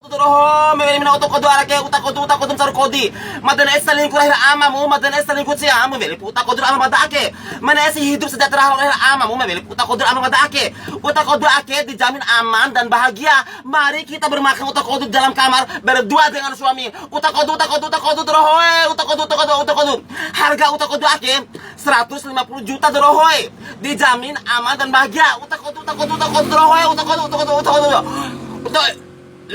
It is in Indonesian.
Doroho, may mina utok ko do arake utak ko dum sar kodi. Madana estalin ko rahira ama mo, madana estalin ko siya ama meli utak ko do ama madaake. Mana si hidup sejahtera rahira ama mo, meli utak ko do ama madaake. Utak ko do ake dijamin aman dan bahagia. Mari kita bermakan utak ko dalam kamar berdua dengan suami. Utak ko do doroho, utak ko do. Harga utak ko do ake 150 juta doroho. Dijamin aman dan bahagia. Utak ko doroho, utak ko do.